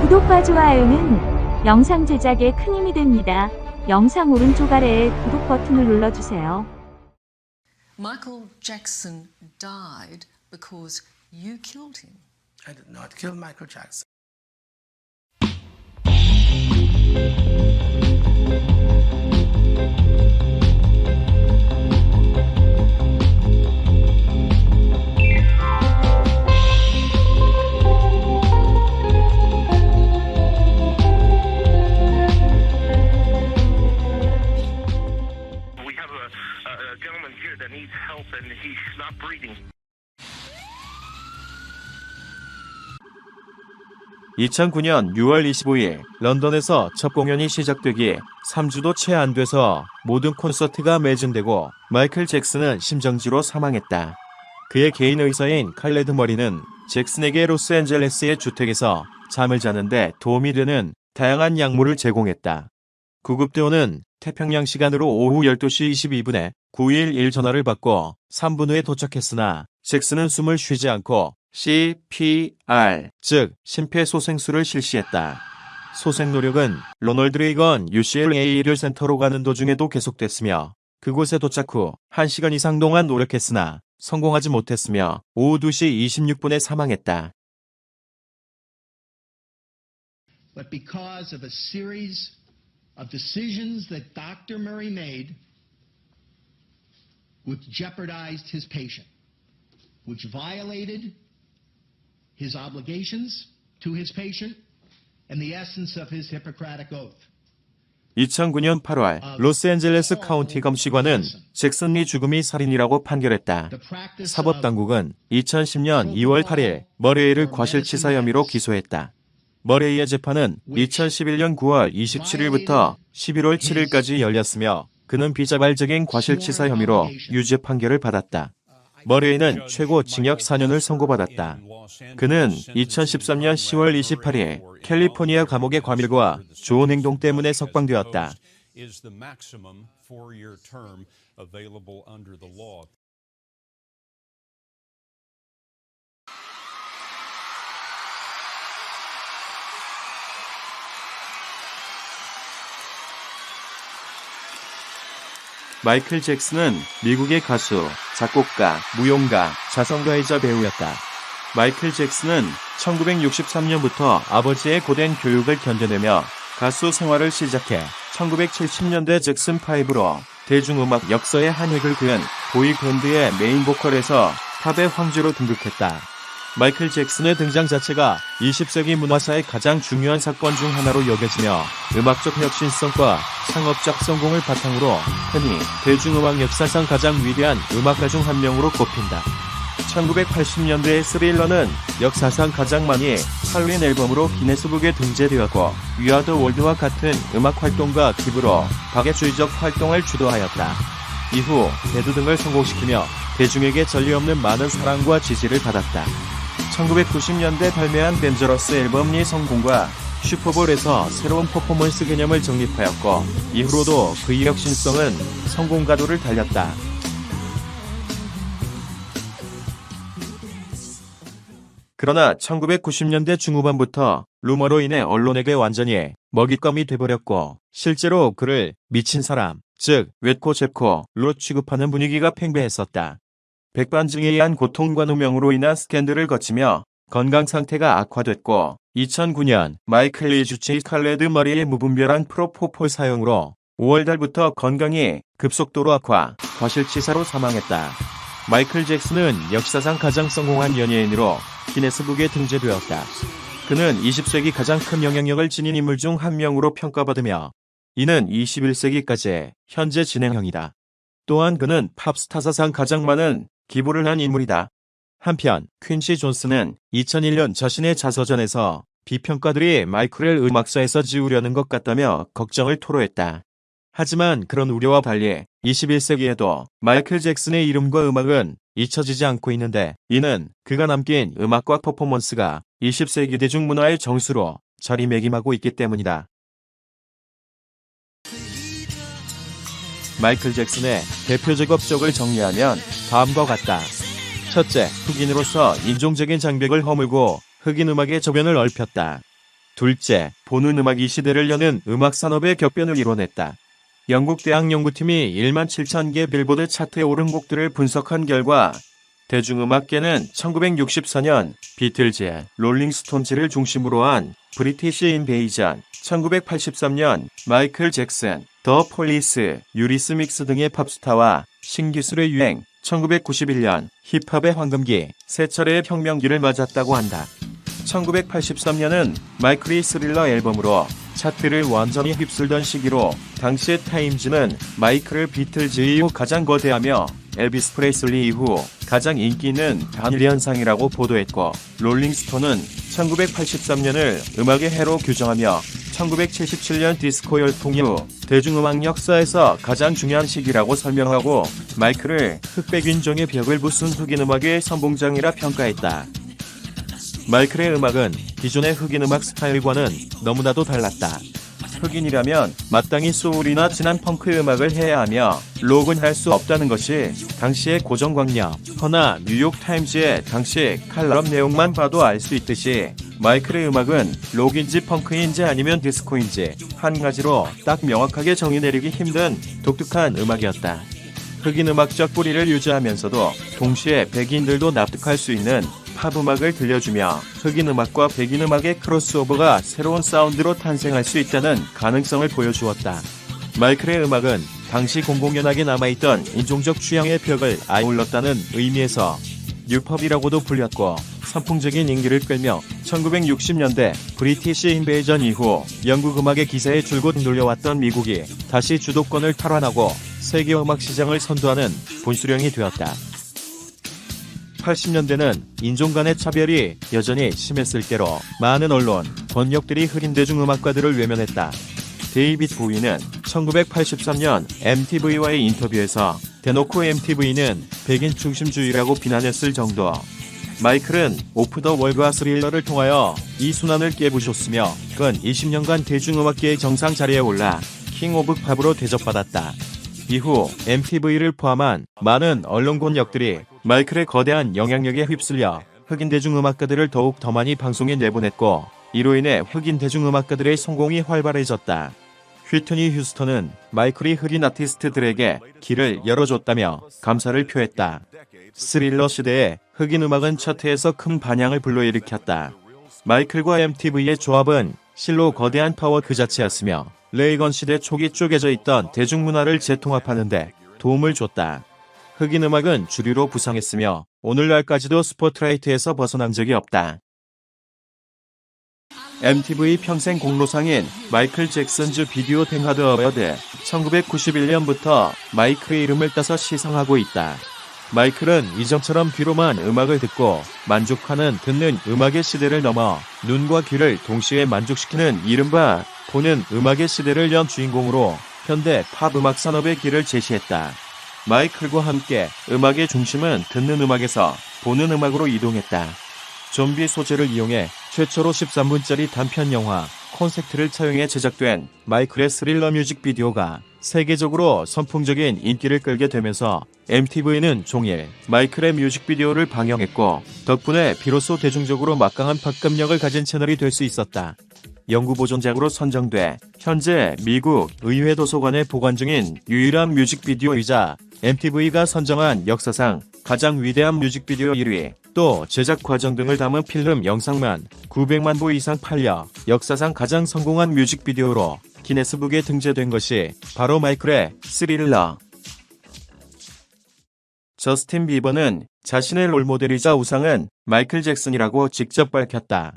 구독과 좋아요는 영상 제작에 큰 힘이 됩니다. 영상 오른쪽 아래에 구독 버튼을 눌러주세요. Michael Jackson died because you killed him. I did not kill Michael Jackson. We have a gentleman here that needs help and he's not breathing. 2009년 6월 25일 런던에서 첫 공연이 시작되기 3주도 채 안 돼서 모든 콘서트가 매진되고 마이클 잭슨은 심정지로 사망했다. 그의 개인 의사인 칼레드 머리는 잭슨에게 로스앤젤레스의 주택에서 잠을 자는데 도움이 되는 다양한 약물을 제공했다. 구급대원은 태평양 시간으로 오후 12시 22분에 911 전화를 받고 3분 후에 도착했으나 잭슨은 숨을 쉬지 않고 CPR, 즉 심폐소생술을 실시했다. 소생 노력은 로널드 레이건 UCLA 의료센터로 가는 도중에도 계속됐으며 그곳에 도착 후 1시간 이상 동안 노력했으나 성공하지 못했으며 오후 2시 26분에 사망했다. But because of a series of decisions that Dr. Murray made, which jeopardized his patient, which violated his obligations to his patient and the essence of his Hippocratic oath. 2009년 8월 로스앤젤레스 카운티 검시관은 잭슨리 죽음이 살인이라고 판결했다. 사법당국은 2010년 2월 8일 머레이를 과실치사 혐의로 기소했다. 머레이의 재판은 2011년 9월 27일부터 11월 7일까지 열렸으며 그는 비자발적인 과실치사 혐의로 유죄 판결을 받았다. 머레이는 최고 징역 4년을 선고받았다. 그는 2013년 10월 28일 캘리포니아 감옥의 과밀과 좋은 행동 때문에 석방되었다. 마이클 잭슨은 미국의 가수, 작곡가, 무용가, 자선가이자 배우였다. 마이클 잭슨은 1963년부터 아버지의 고된 교육을 견뎌내며 가수 생활을 시작해 1970년대 잭슨5로 대중음악 역사의 한 획을 그은 보이밴드의 메인 보컬에서 팝의 황제로 등극했다. 마이클 잭슨의 등장 자체가 20세기 문화사의 가장 중요한 사건 중 하나로 여겨지며 음악적 혁신성과 상업적 성공을 바탕으로 흔히 대중음악 역사상 가장 위대한 음악가 중 한 명으로 꼽힌다. 1980년대의 스릴러는 역사상 가장 많이 팔린 앨범으로 기네스북에 등재되었고 위아더 월드와 같은 음악 활동과 기부로 박애주의적 활동을 주도하였다. 이후 배드 등을 성공시키며 대중에게 전례 없는 많은 사랑과 지지를 받았다. 1990년대 발매한 덴저러스 앨범의 성공과 슈퍼볼에서 새로운 퍼포먼스 개념을 정립하였고 이후로도 그의 혁신성은 성공 가도를 달렸다. 그러나 1990년대 중후반부터 루머로 인해 언론에게 완전히 먹잇감이 돼버렸고 실제로 그를 미친 사람, 즉 웨코 제코로 취급하는 분위기가 팽배했었다. 백반증에 의한 고통과 누명으로 인한 스캔들을 거치며 건강 상태가 악화됐고 2009년 마이클 리 주치 칼레드 머리의 무분별한 프로포폴 사용으로 5월달부터 건강이 급속도로 악화, 과실치사로 사망했다. 마이클 잭슨은 역사상 가장 성공한 연예인으로 기네스북에 등재되었다. 그는 20세기 가장 큰 영향력을 지닌 인물 중 한 명으로 평가받으며 이는 21세기까지 현재 진행형이다. 또한 그는 팝스타 사상 가장 많은 기부를 한 인물이다. 한편 퀸시 존스는 2001년 자신의 자서전에서 비평가들이 마이클을 음악사에서 지우려는 것 같다며 걱정을 토로했다. 하지만 그런 우려와 달리 21세기에도 마이클 잭슨의 이름과 음악은 잊혀지지 않고 있는데 이는 그가 남긴 음악과 퍼포먼스가 20세기 대중문화의 정수로 자리매김하고 있기 때문이다. 마이클 잭슨의 대표적 업적을 정리하면 다음과 같다. 첫째, 흑인으로서 인종적인 장벽을 허물고 흑인 음악의 저변을 넓혔다. 둘째, 보는 음악 이 시대를 여는 음악 산업의 격변을 이뤄냈다. 영국 대학 연구팀이 1만 7천 개 빌보드 차트에 오른 곡들을 분석한 결과 대중음악계는 1964년 비틀즈, 롤링스톤즈를 중심으로 한 브리티시 인베이전, 1983년 마이클 잭슨, 더 폴리스, 유리스믹스 등의 팝스타와 신기술의 유행, 1991년 힙합의 황금기, 세 차례의 혁명기를 맞았다고 한다. 1983년은 마이클이 스릴러 앨범으로 차트를 완전히 휩쓸던 시기로 당시의 타임즈는 마이클을 비틀즈 이후 가장 거대하며 엘비스 프레슬리 이후 가장 인기 있는 단일 현상이라고 보도했고, 롤링스톤은 1983년을 음악의 해로 규정하며 1977년 디스코 열풍 이후 대중음악 역사에서 가장 중요한 시기라고 설명하고 마이클을 흑백인종의 벽을 부순 흑인 음악의 선봉장이라 평가했다. 마이클의 음악은 기존의 흑인 음악 스타일과는 너무나도 달랐다. 흑인이라면 마땅히 소울이나 진한 펑크 음악을 해야 하며 록은 할 수 없다는 것이 당시의 고정관념. 허나 뉴욕 타임즈의 당시 칼럼 내용만 봐도 알 수 있듯이 마이클의 음악은 록인지 펑크인지 아니면 디스코인지 한 가지로 딱 명확하게 정의 내리기 힘든 독특한 음악이었다. 흑인 음악적 뿌리를 유지하면서도 동시에 백인들도 납득할 수 있는 팝 음악을 들려주며 흑인 음악과 백인 음악의 크로스오버가 새로운 사운드로 탄생할 수 있다는 가능성을 보여주었다. 마이클의 음악은 당시 공공연하게 남아있던 인종적 취향의 벽을 아울렀다는 의미에서 뉴팝이라고도 불렸고 선풍적인 인기를 끌며 1960년대 브리티시 인베이전 이후 영국 음악의 기세에 줄곧 눌려왔던 미국이 다시 주도권을 탈환하고 세계 음악 시장을 선도하는 본수령이 되었다. 80년대는 인종 간의 차별이 여전히 심했을 때로 많은 언론, 번역들이 흑인 대중음악가들을 외면했다. 데이빗 보위는 1983년 MTV와의 인터뷰에서 대놓고 MTV는 백인 중심주의라고 비난했을 정도. 마이클은 오프 더 월과 스릴러를 통하여 이 순환을 깨부셨으며 근 20년간 대중음악계의 정상 자리에 올라 킹 오브 팝으로 대접받았다. 이후 MTV를 포함한 많은 언론권력들이 마이클의 거대한 영향력에 휩쓸려 흑인 대중음악가들을 더욱 더 많이 방송에 내보냈고 이로 인해 흑인 대중음악가들의 성공이 활발해졌다. 휘트니 휴스턴은 마이클이 흑인 아티스트들에게 길을 열어줬다며 감사를 표했다. 스릴러 시대에 흑인 음악은 차트에서 큰 반향을 불러일으켰다. 마이클과 MTV의 조합은 실로 거대한 파워 그 자체였으며 레이건 시대 초기 쪼개져 있던 대중문화를 재통합하는 데 도움을 줬다. 흑인 음악은 주류로 부상했으며 오늘날까지도 스포트라이트에서 벗어난 적이 없다. MTV 평생 공로상인 마이클 잭슨즈 비디오 댕하드 어워드 1991년부터 마이클의 이름을 따서 시상하고 있다. 마이클은 이전처럼 귀로만 음악을 듣고 만족하는 듣는 음악의 시대를 넘어 눈과 귀를 동시에 만족시키는 이른바 보는 음악의 시대를 연 주인공으로 현대 팝 음악 산업의 길을 제시했다. 마이클과 함께 음악의 중심은 듣는 음악에서 보는 음악으로 이동했다. 좀비 소재를 이용해 최초로 13분짜리 단편 영화 콘셉트를 차용해 제작된 마이클의 스릴러 뮤직비디오가 세계적으로 선풍적인 인기를 끌게 되면서 MTV는 종일 마이클의 뮤직비디오를 방영했고 덕분에 비로소 대중적으로 막강한 팝급력을 가진 채널이 될 수 있었다. 영구보존작으로 선정돼 현재 미국 의회 도서관에 보관 중인 유일한 뮤직비디오이자 MTV가 선정한 역사상 가장 위대한 뮤직비디오 1위, 또 제작 과정 등을 담은 필름 영상만 900만 부 이상 팔려 역사상 가장 성공한 뮤직비디오로 기네스북에 등재된 것이 바로 마이클의 스릴러. 저스틴 비버는 자신의 롤모델이자 우상은 마이클 잭슨이라고 직접 밝혔다.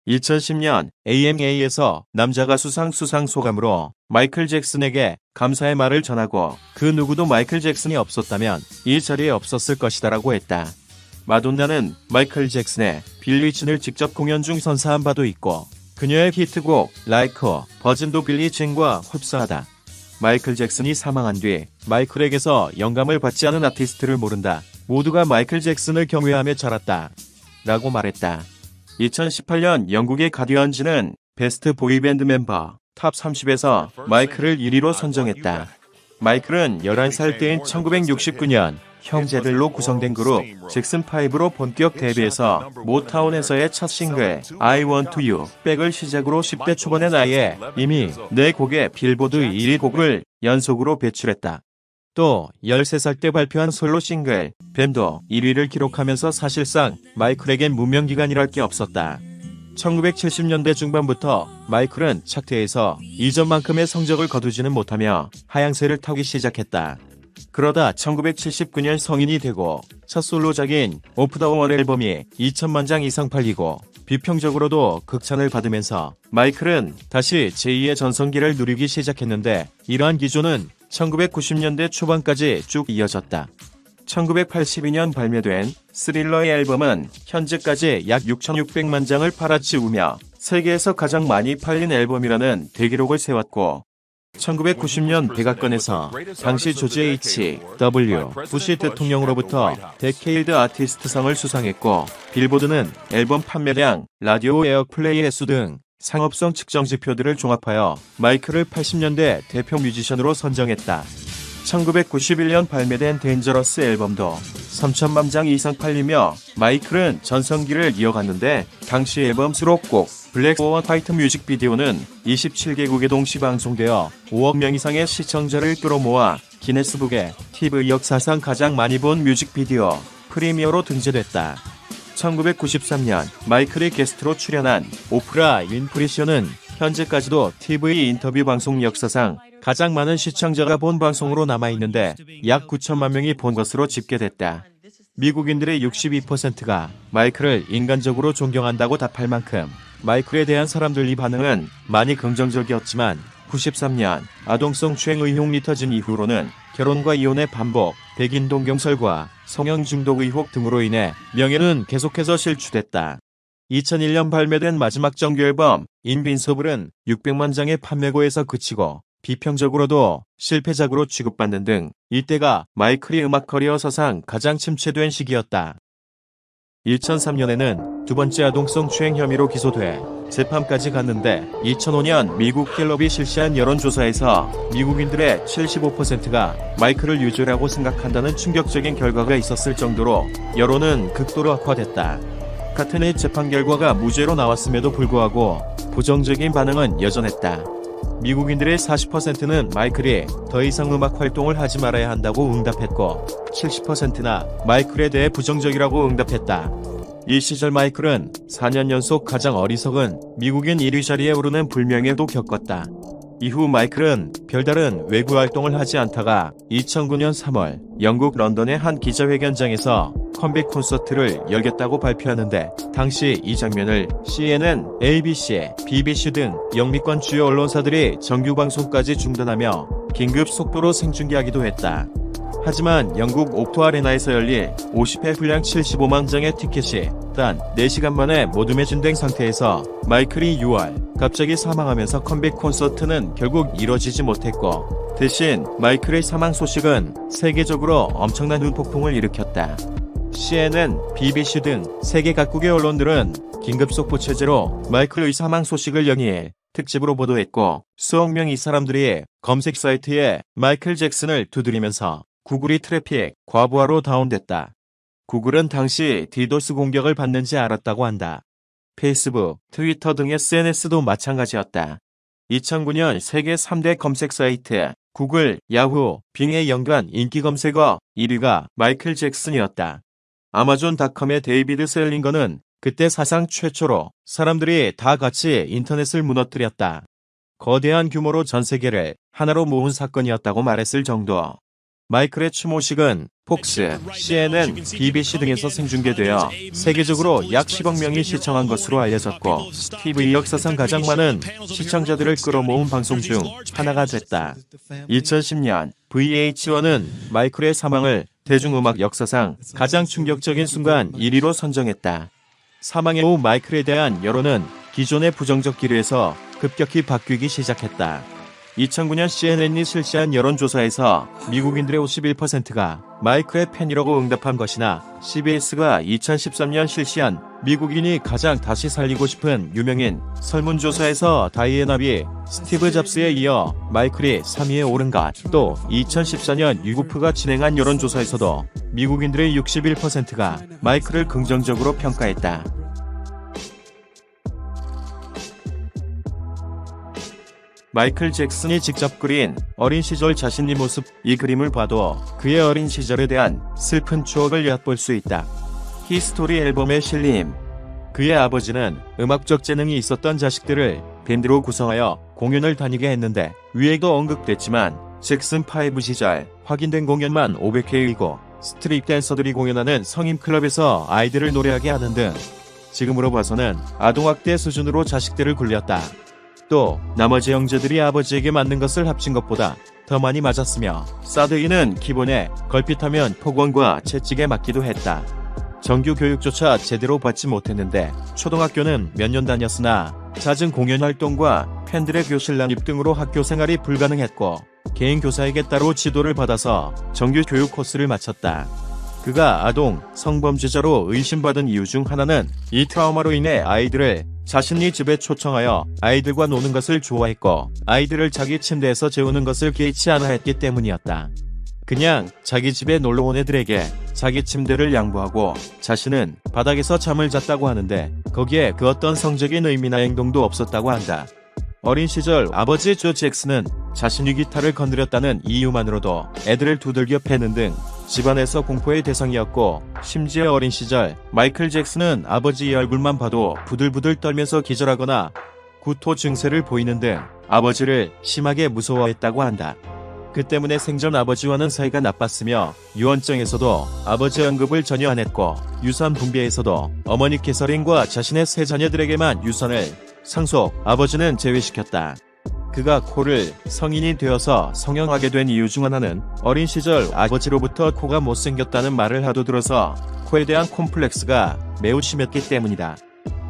2010년 AMA에서 남자 가수상 수상 소감으로 마이클 잭슨에게 감사의 말을 전하고 그 누구도 마이클 잭슨이 없었다면 이 자리에 없었을 것이다라고 했다. 마돈나는 마이클 잭슨의 빌리 진을 직접 공연 중 선사한 바도 있고 그녀의 히트곡 Like 버진도 빌리 진과 흡사하다. 마이클 잭슨이 사망한 뒤 마이클에게서 영감을 받지 않은 아티스트를 모른다. 모두가 마이클 잭슨을 경외하며 자랐다. 라고 말했다. 2018년 영국의 가디언지는 베스트 보이밴드 멤버 탑 30에서 마이클을 1위로 선정했다. 마이클은 11살 때인 1969년 형제들로 구성된 그룹 잭슨5로 본격 데뷔해서 모타운에서의 첫 싱글 I Want You 백을 시작으로 10대 초반의 나이에 이미 4곡의 빌보드 1위 곡을 연속으로 배출했다. 또 13살 때 발표한 솔로 싱글 뱀도 1위를 기록하면서 사실상 마이클에겐 무명기간이랄 게 없었다. 1970년대 중반부터 마이클은 차트에서 이전만큼의 성적을 거두지는 못하며 하향세를 타기 시작했다. 그러다 1979년 성인이 되고 첫 솔로작인 오프 더 월 앨범이 2천만 장 이상 팔리고 비평적으로도 극찬을 받으면서 마이클은 다시 제2의 전성기를 누리기 시작했는데 이러한 기조는 1990년대 초반까지 쭉 이어졌다. 1982년 발매된 스릴러의 앨범은 현재까지 약 6,600만 장을 팔아치우며 세계에서 가장 많이 팔린 앨범이라는 대기록을 세웠고 1990년 백악관에서 당시 조지 H.W. 부시 대통령으로부터 데케이드 아티스트상을 수상했고 빌보드는 앨범 판매량, 라디오 에어플레이 횟수 등 상업성 측정 지표들을 종합하여 마이클을 80년대 대표 뮤지션으로 선정했다. 1991년 발매된 데인저러스 앨범도 3천만 장 이상 팔리며 마이클은 전성기를 이어갔는데 당시 앨범 수록곡 블랙 오어 화이트 뮤직비디오는 27개국에 동시 방송되어 5억 명 이상의 시청자를 끌어모아 기네스북에 TV 역사상 가장 많이 본 뮤직비디오 프리미어로 등재됐다. 1993년 마이클이 게스트로 출연한 오프라 윈프리 쇼는 현재까지도 TV 인터뷰 방송 역사상 가장 많은 시청자가 본 방송으로 남아있는데 약 9천만 명이 본 것으로 집계됐다. 미국인들의 62%가 마이클을 인간적으로 존경한다고 답할 만큼 마이클에 대한 사람들의 반응은 많이 긍정적이었지만 93년 아동성 추행 의혹이 터진 이후로는 결혼과 이혼의 반복, 백인 동경설과 성형 중독 의혹 등으로 인해 명예는 계속해서 실추됐다. 2001년 발매된 마지막 정규 앨범 인빈서블은 600만 장의 판매고에서 그치고 비평적으로도 실패작으로 취급받는 등 이때가 마이클의 음악 커리어 사상 가장 침체된 시기였다. 2003년에는 두 번째 아동성 추행 혐의로 기소돼 재판까지 갔는데 2005년 미국 갤럽이 실시한 여론조사에서 미국인들의 75%가 마이클을 유죄라고 생각한다는 충격적인 결과가 있었을 정도로 여론은 극도로 악화됐다. 같은 해 재판 결과가 무죄로 나왔음에도 불구하고 부정적인 반응은 여전했다. 미국인들의 40%는 마이클이 더 이상 음악 활동을 하지 말아야 한다고 응답했고 70%나 마이클에 대해 부정적이라고 응답했다. 이 시절 마이클은 4년 연속 가장 어리석은 미국인 1위 자리에 오르는 불명예도 겪었다. 이후 마이클은 별다른 외부 활동을 하지 않다가 2009년 3월 영국 런던의 한 기자회견장에서 컴백 콘서트를 열겠다고 발표하는데 당시 이 장면을 CNN, ABC, BBC 등 영미권 주요 언론사들이 정규 방송까지 중단하며 긴급 속도로 생중계하기도 했다. 하지만 영국 옵토 아레나에서 열릴 50회 분량 75만 장의 티켓이 단 4시간 만에 모두 매진된 상태에서 마이클이 6월 갑자기 사망하면서 컴백 콘서트는 결국 이뤄지지 못했고 대신 마이클의 사망 소식은 세계적으로 엄청난 눈폭풍을 일으켰다. CNN, BBC 등 세계 각국의 언론들은 긴급 속보 체제로 마이클의 사망 소식을 연이을 특집으로 보도했고 수억 명의 사람들이 검색 사이트에 마이클 잭슨을 두드리면서 구글이 트래픽 과부하로 다운됐다. 구글은 당시 디도스 공격을 받는지 알았다고 한다. 페이스북, 트위터 등 SNS도 마찬가지였다. 2009년 세계 3대 검색 사이트 구글, 야후, 빙의 연간 인기 검색어 1위가 마이클 잭슨이었다. 아마존닷컴의 데이비드 셀링거는 그때 사상 최초로 사람들이 다 같이 인터넷을 무너뜨렸다. 거대한 규모로 전 세계를 하나로 모은 사건이었다고 말했을 정도. 마이클의 추모식은 폭스, CNN, BBC 등에서 생중계되어 세계적으로 약 10억 명이 시청한 것으로 알려졌고 TV 역사상 가장 많은 시청자들을 끌어모은 방송 중 하나가 됐다. 2010년 VH1은 마이클의 사망을 대중음악 역사상 가장 충격적인 순간 1위로 선정했다. 사망 후 마이클에 대한 여론은 기존의 부정적 기류에서 급격히 바뀌기 시작했다. 2009년 CNN이 실시한 여론조사에서 미국인들의 51%가 마이클의 팬이라고 응답한 것이나 CBS가 2013년 실시한 미국인이 가장 다시 살리고 싶은 유명인 설문조사에서 다이애나 비 스티브 잡스에 이어 마이클이 3위에 오른 것, 또 2014년 유구프가 진행한 여론조사에서도 미국인들의 61%가 마이클을 긍정적으로 평가했다. 마이클 잭슨이 직접 그린 어린 시절 자신의 모습, 이 그림을 봐도 그의 어린 시절에 대한 슬픈 추억을 엿볼 수 있다. 히스토리 앨범에 실림. 그의 아버지는 음악적 재능이 있었던 자식들을 밴드로 구성하여 공연을 다니게 했는데, 위에도 언급됐지만 잭슨 5 시절 확인된 공연만 500회이고 스트릿 댄서들이 공연하는 성인 클럽에서 아이들을 노래하게 하는 등 지금으로 봐서는 아동학대 수준으로 자식들을 굴렸다. 또 나머지 형제들이 아버지에게 맞는 것을 합친 것보다 더 많이 맞았으며, 사드이는 기본에 걸핏하면 폭언과 채찍에 맞기도 했다. 정규 교육조차 제대로 받지 못했는데 초등학교는 몇 년 다녔으나 잦은 공연 활동과 팬들의 교실 난입 등으로 학교 생활이 불가능했고, 개인 교사에게 따로 지도를 받아서 정규 교육 코스를 마쳤다. 그가 아동 성범죄자로 의심받은 이유 중 하나는 이 트라우마로 인해 아이들을 자신이 집에 초청하여 아이들과 노는 것을 좋아했고, 아이들을 자기 침대에서 재우는 것을 개의치 않아 했기 때문이었다. 그냥 자기 집에 놀러온 애들에게 자기 침대를 양보하고 자신은 바닥에서 잠을 잤다고 하는데, 거기에 그 어떤 성적인 의미나 행동도 없었다고 한다. 어린 시절 아버지 조 잭슨은 자신이 기타를 건드렸다는 이유만으로도 애들을 두들겨 패는 등 집안에서 공포의 대상이었고, 심지어 어린 시절 마이클 잭슨은 아버지의 얼굴만 봐도 부들부들 떨면서 기절하거나 구토 증세를 보이는 등 아버지를 심하게 무서워했다고 한다. 그 때문에 생전 아버지와는 사이가 나빴으며 유언장에서도 아버지 언급을 전혀 안 했고, 유산 분배에서도 어머니 캐서린과 자신의 세 자녀들에게만 유산을 상속, 아버지는 제외시켰다. 그가 코를 성인이 되어서 성형하게 된 이유 중 하나는 어린 시절 아버지로부터 코가 못생겼다는 말을 하도 들어서 코에 대한 콤플렉스가 매우 심했기 때문이다.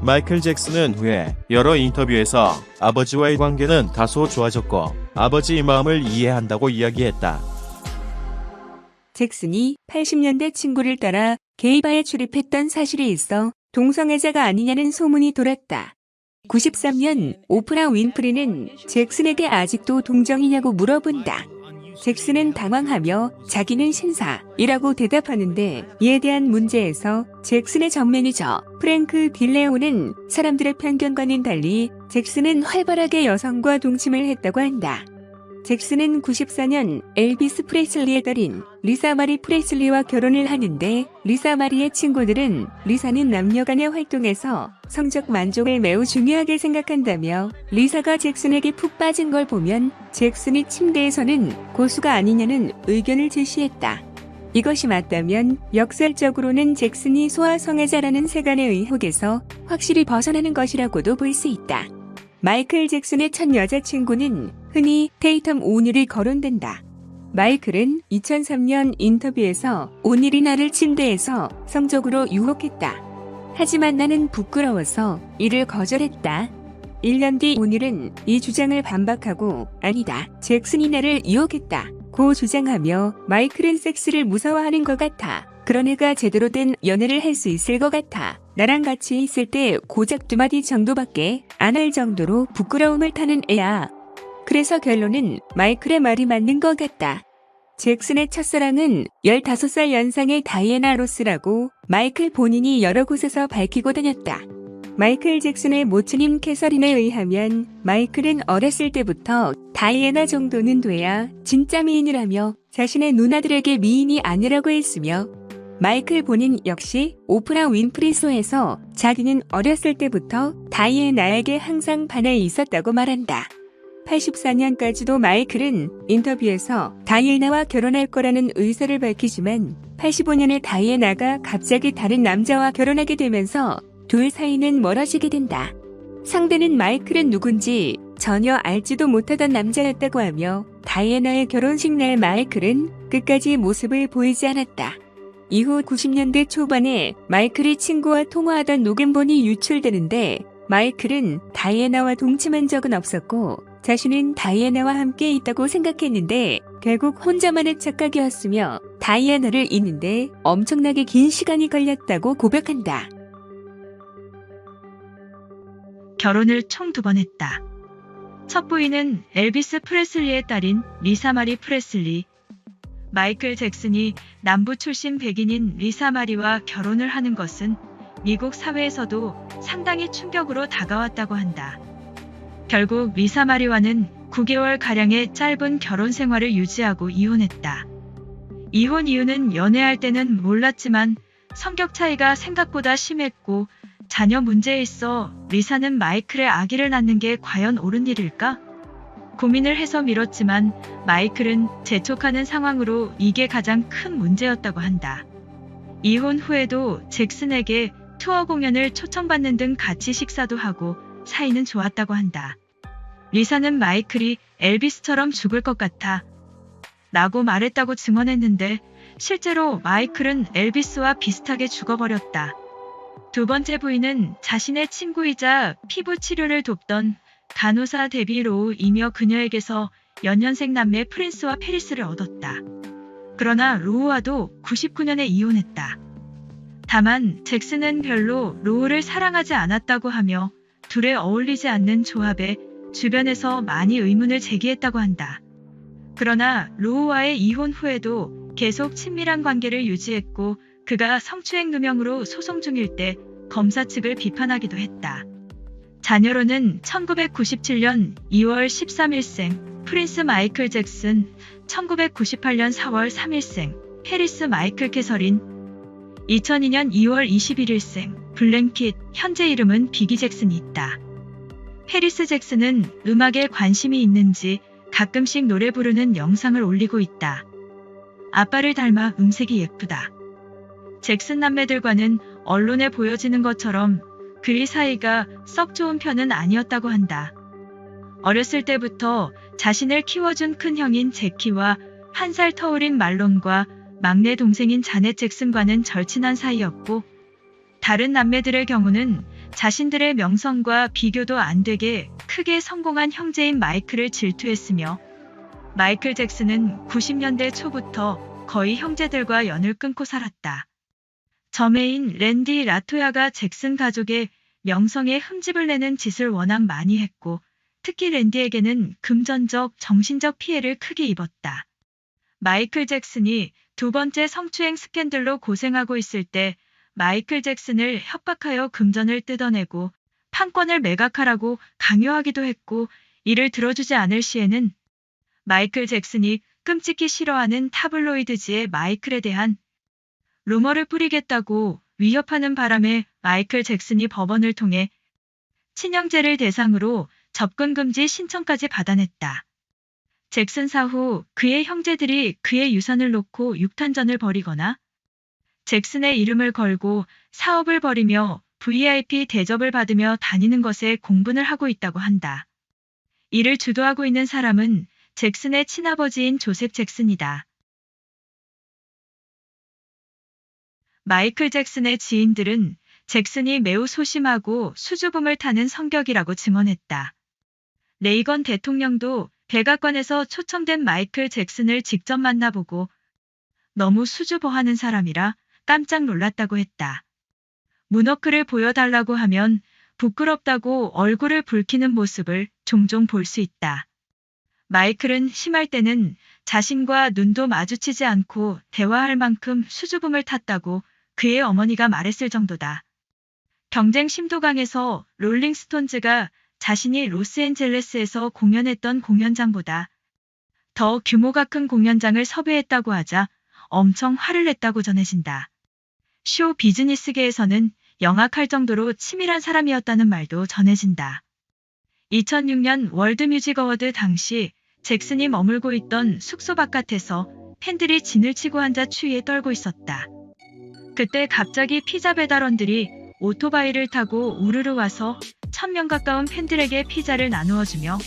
마이클 잭슨은 후에 여러 인터뷰에서 아버지와의 관계는 다소 좋아졌고 아버지의 마음을 이해한다고 이야기했다. 잭슨이 80년대 친구를 따라 게이바에 출입했던 사실이 있어 동성애자가 아니냐는 소문이 돌았다. 93년 오프라 윈프리는 잭슨에게 아직도 동정이냐고 물어본다. 잭슨은 당황하며 자기는 신사이라고 대답하는데, 이에 대한 문제에서 잭슨의 전 매니저 프랭크 딜레오는 사람들의 편견과는 달리 잭슨은 활발하게 여성과 동침을 했다고 한다. 잭슨은 94년 엘비스 프레슬리의 딸인 리사 마리 프레슬리와 결혼을 하는데, 리사 마리의 친구들은 리사는 남녀간의 활동에서 성적 만족을 매우 중요하게 생각한다며, 리사가 잭슨에게 푹 빠진 걸 보면 잭슨이 침대에서는 고수가 아니냐는 의견을 제시했다. 이것이 맞다면 역설적으로는 잭슨이 소아성애자라는 세간의 의혹에서 확실히 벗어나는 것이라고도 볼 수 있다. 마이클 잭슨의 첫 여자친구는 흔히 테이텀 오닐이 거론된다. 마이클은 2003년 인터뷰에서 오닐이 나를 침대에서 성적으로 유혹했다. 하지만 나는 부끄러워서 이를 거절했다. 1년 뒤 오닐은 이 주장을 반박하고 아니다, 잭슨이 나를 유혹했다 고 주장하며, 마이클은 섹스를 무서워하는 것 같아. 그런 애가 제대로 된 연애를 할 수 있을 것 같아. 나랑 같이 있을 때 고작 2마디 정도밖에 안 할 정도로 부끄러움을 타는 애야. 그래서 결론은 마이클의 말이 맞는 것 같다. 잭슨의 첫사랑은 15살 연상의 다이애나 로스라고 마이클 본인이 여러 곳에서 밝히고 다녔다. 마이클 잭슨의 모친인 캐서린에 의하면 마이클은 어렸을 때부터 다이애나 정도는 돼야 진짜 미인이라며 자신의 누나들에게 미인이 아니라고 했으며, 마이클 본인 역시 오프라 윈프리 쇼에서 자기는 어렸을 때부터 다이애나에게 항상 반해 있었다고 말한다. 84년까지도 마이클은 인터뷰에서 다이애나와 결혼할 거라는 의사를 밝히지만, 85년에 다이애나가 갑자기 다른 남자와 결혼하게 되면서 둘 사이는 멀어지게 된다. 상대는 마이클은 누군지 전혀 알지도 못하던 남자였다고 하며, 다이애나의 결혼식 날 마이클은 끝까지 모습을 보이지 않았다. 이후 90년대 초반에 마이클이 친구와 통화하던 녹음본이 유출되는데, 마이클은 다이애나와 동침한 적은 없었고 자신은 다이애나와 함께 있다고 생각했는데 결국 혼자만의 착각이었으며 다이애나를 잊는데 엄청나게 긴 시간이 걸렸다고 고백한다. 결혼을 총 2번 했다. 첫 부인은 엘비스 프레슬리의 딸인 리사 마리 프레슬리. 마이클 잭슨이 남부 출신 백인인 리사 마리와 결혼을 하는 것은 미국 사회에서도 상당히 충격으로 다가왔다고 한다. 결국 리사 마리와는 9개월가량의 짧은 결혼 생활을 유지하고 이혼했다. 이혼 이유는 연애할 때는 몰랐지만 성격 차이가 생각보다 심했고 자녀 문제에 있어 리사는 마이클의 아기를 낳는 게 과연 옳은 일일까? 고민을 해서 미뤘지만 마이클은 재촉하는 상황으로 이게 가장 큰 문제였다고 한다. 이혼 후에도 잭슨에게 투어 공연을 초청받는 등 같이 식사도 하고 사이는 좋았다고 한다. 리사는 마이클이 엘비스처럼 죽을 것 같아 라고 말했다고 증언했는데 실제로 마이클은 엘비스와 비슷하게 죽어버렸다. 2번째 부인은 자신의 친구이자 피부 치료를 돕던 간호사 데비 로우이며 그녀에게서 연년생 남매 프린스와 페리스를 얻었다. 그러나 로우와도 99년에 이혼했다. 다만 잭슨은 별로 로우를 사랑하지 않았다고 하며 둘의 어울리지 않는 조합에 주변에서 많이 의문을 제기했다고 한다. 그러나 로우와의 이혼 후에도 계속 친밀한 관계를 유지했고 그가 성추행 누명으로 소송 중일 때 검사 측을 비판하기도 했다. 자녀로는 1997년 2월 13일생 프린스 마이클 잭슨, 1998년 4월 3일생 해리스 마이클 캐서린, 2002년 2월 21일생 블랭킷, 현재 이름은 비기 잭슨이 있다. 해리스 잭슨은 음악에 관심이 있는지 가끔씩 노래 부르는 영상을 올리고 있다. 아빠를 닮아 음색이 예쁘다. 잭슨 남매들과는 언론에 보여지는 것처럼 그리 사이가 썩 좋은 편은 아니었다고 한다. 어렸을 때부터 자신을 키워준 큰 형인 제키와 1살 터울인 말론과 막내 동생인 자넷 잭슨과는 절친한 사이였고 다른 남매들의 경우는 자신들의 명성과 비교도 안 되게 크게 성공한 형제인 마이클을 질투했으며 마이클 잭슨은 90년대 초부터 거의 형제들과 연을 끊고 살았다. 저매인 랜디 라토야가 잭슨 가족의 명성에 흠집을 내는 짓을 워낙 많이 했고 특히 랜디에게는 금전적, 정신적 피해를 크게 입었다. 마이클 잭슨이 2번째 성추행 스캔들로 고생하고 있을 때 마이클 잭슨을 협박하여 금전을 뜯어내고 판권을 매각하라고 강요하기도 했고 이를 들어주지 않을 시에는 마이클 잭슨이 끔찍히 싫어하는 타블로이드지에 마이클에 대한 루머를 뿌리겠다고 위협하는 바람에 마이클 잭슨이 법원을 통해 친형제를 대상으로 접근 금지 신청까지 받아냈다. 잭슨 사후 그의 형제들이 그의 유산을 놓고 육탄전을 벌이거나 잭슨의 이름을 걸고 사업을 벌이며 VIP 대접을 받으며 다니는 것에 공분을 하고 있다고 한다. 이를 주도하고 있는 사람은 잭슨의 친아버지인 조셉 잭슨이다. 마이클 잭슨의 지인들은 잭슨이 매우 소심하고 수줍음을 타는 성격이라고 증언했다. 레이건 대통령도 백악관에서 초청된 마이클 잭슨을 직접 만나보고 너무 수줍어하는 사람이라 깜짝 놀랐다고 했다. 문워크를 보여달라고 하면 부끄럽다고 얼굴을 붉히는 모습을 종종 볼 수 있다. 마이클은 심할 때는 자신과 눈도 마주치지 않고 대화할 만큼 수줍음을 탔다고 그의 어머니가 말했을 정도다. 경쟁 심도 강해서 롤링스톤즈가 자신이 로스앤젤레스에서 공연했던 공연장보다 더 규모가 큰 공연장을 섭외했다고 하자 엄청 화를 냈다고 전해진다. 쇼 비즈니스계에서는 영악할 정도로 치밀한 사람이었다는 말도 전해진다. 2006년 월드뮤직 어워드 당시 잭슨이 머물고 있던 숙소 바깥에서 팬들이 진을 치고 앉아 추위에 떨고 있었다. 그때 갑자기 피자 배달원들이 오토바이를 타고 우르르 와서 1000명 가까운 팬들에게 피자를 나누어주며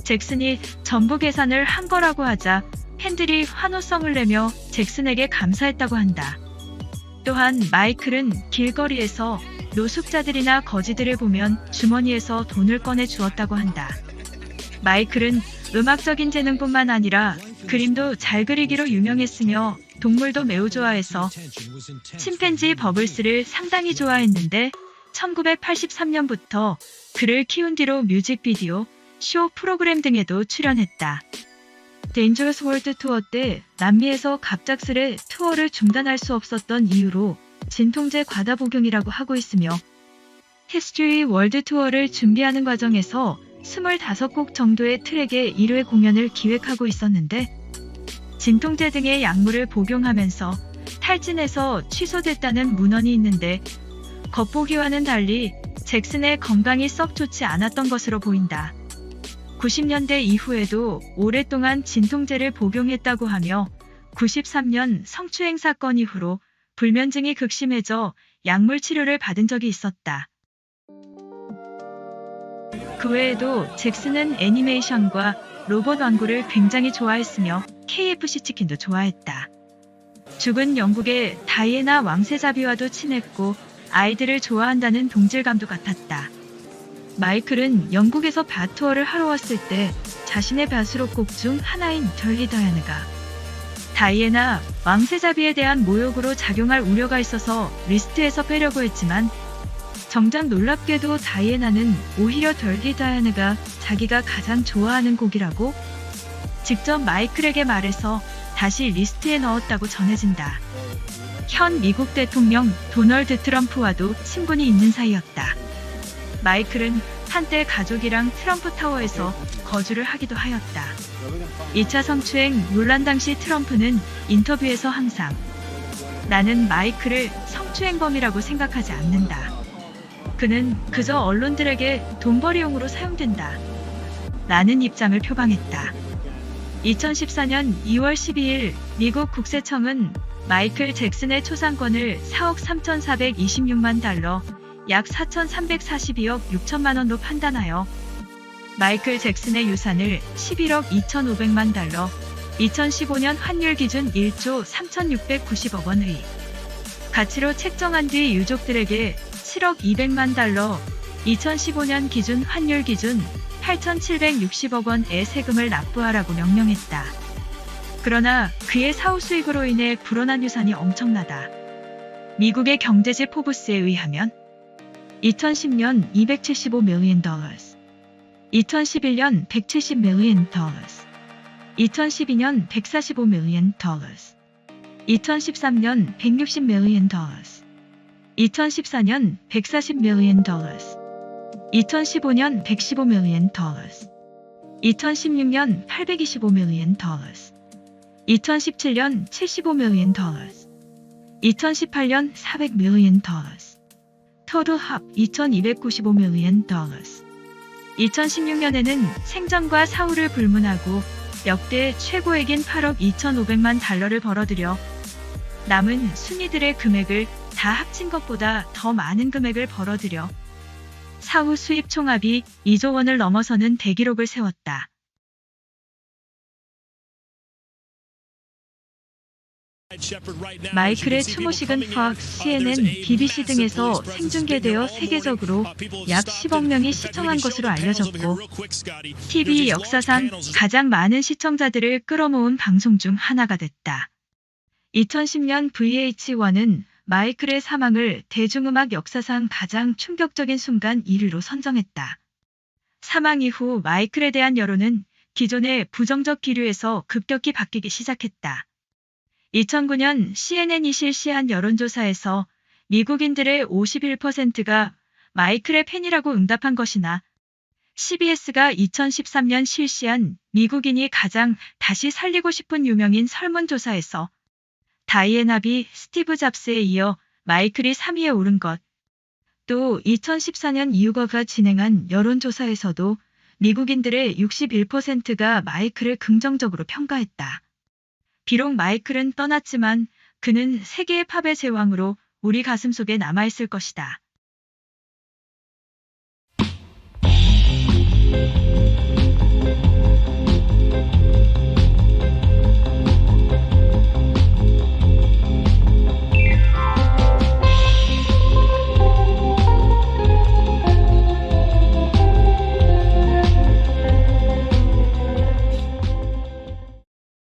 잭슨이 전부 계산을 한 거라고 하자 팬들이 환호성을 내며 잭슨에게 감사했다고 한다. 또한 마이클은 길거리에서 노숙자들이나 거지들을 보면 주머니에서 돈을 꺼내 주었다고 한다. 마이클은 음악적인 재능뿐만 아니라 그림도 잘 그리기로 유명했으며 동물도 매우 좋아해서 침팬지 버블스를 상당히 좋아했는데 1983년부터 그를 키운 뒤로 뮤직비디오, 쇼 프로그램 등에도 출연했다. 데인저러스 월드 투어 때 남미에서 갑작스레 투어를 중단할 수 없었던 이유로 진통제 과다 복용이라고 하고 있으며 히스토리 월드 투어를 준비하는 과정에서 25곡 정도의 트랙의 1회 공연을 기획하고 있었는데 진통제 등의 약물을 복용하면서 탈진해서 취소됐다는 문헌이 있는데 겉보기와는 달리 잭슨의 건강이 썩 좋지 않았던 것으로 보인다. 90년대 이후에도 오랫동안 진통제를 복용했다고 하며 93년 성추행 사건 이후로 불면증이 극심해져 약물 치료를 받은 적이 있었다. 그 외에도 잭슨은 애니메이션과 로봇 완구를 굉장히 좋아했으며 KFC 치킨도 좋아했다. 죽은 영국의 다이애나 왕세자비와도 친했고 아이들을 좋아한다는 동질감도 같았다. 마이클은 영국에서 바 투어를 하러 왔을 때 자신의 벼슬곡 중 하나인 덜리 다이애나가 다이애나 왕세자비에 대한 모욕으로 작용할 우려가 있어서 리스트에서 빼려고 했지만 정작 놀랍게도 다이애나는 오히려 덜리 다이애나가 자기가 가장 좋아하는 곡이라고 직접 마이클에게 말해서 다시 리스트에 넣었다고 전해진다. 현 미국 대통령 도널드 트럼프와도 친분이 있는 사이였다. 마이클은 한때 가족이랑 트럼프 타워에서 거주를 하기도 하였다. 2차 성추행 논란 당시 트럼프는 인터뷰에서 항상 나는 마이클을 성추행범이라고 생각하지 않는다. 그는 그저 언론들에게 돈벌이용으로 사용된다. 라는 입장을 표방했다. 2014년 2월 12일 미국 국세청은 마이클 잭슨의 초상권을 4억 3,426만 달러, 약 4,342억 6천만 원로 판단하여 마이클 잭슨의 유산을 11억 2,500만 달러, 2015년 환율 기준 1조 3,690억 원의 가치로 책정한 뒤 유족들에게 7억 200만 달러, 2015년 기준 환율 기준 8,760억 원의 세금을 납부하라고 명령했다. 그러나 그의 사후 수익으로 인해 불어난 유산이 엄청나다. 미국의 경제지 포브스에 의하면 2010년 275 밀리언 달러스, 2011년 170 밀리언 달러스, 2012년 145 밀리언 달러스, 2013년 160 밀리언 달러스, 2014년 140 밀리언 달러스, 2015년 115 밀리언 달러스, 2016년 825 밀리언 달러스, 2017년 75 밀리언 달러스, 2018년 400 밀리언 달러스, 토tal 합 2295 밀리언 달러스. 2016년에는 생전과 사후를 불문하고 역대 최고액인 8억 2,500만 달러를 벌어들여 남은 순위들의 금액을 다 합친 것보다 더 많은 금액을 벌어들여 사후 수입 총합이 2조 원을 넘어서는 대기록을 세웠다. 마이클의 추모식은 Fox, CNN, BBC 등에서 생중계되어 세계적으로 약 10억 명이 시청한 것으로 알려졌고 TV 역사상 가장 많은 시청자들을 끌어모은 방송 중 하나가 됐다. 2010년 VH1은 마이클의 사망을 대중음악 역사상 가장 충격적인 순간 1위로 선정했다. 사망 이후 마이클에 대한 여론은 기존의 부정적 기류에서 급격히 바뀌기 시작했다. 2009년 CNN이 실시한 여론조사에서 미국인들의 51%가 마이클의 팬이라고 응답한 것이나 CBS가 2013년 실시한 미국인이 가장 다시 살리고 싶은 유명인 설문조사에서 다이애나 비 스티브 잡스에 이어 마이클이 3위에 오른 것, 또 2014년 이유거가 진행한 여론조사에서도 미국인들의 61%가 마이클을 긍정적으로 평가했다. 비록 마이클은 떠났지만 그는 세계의 팝의 제왕으로 우리 가슴속에 남아있을 것이다.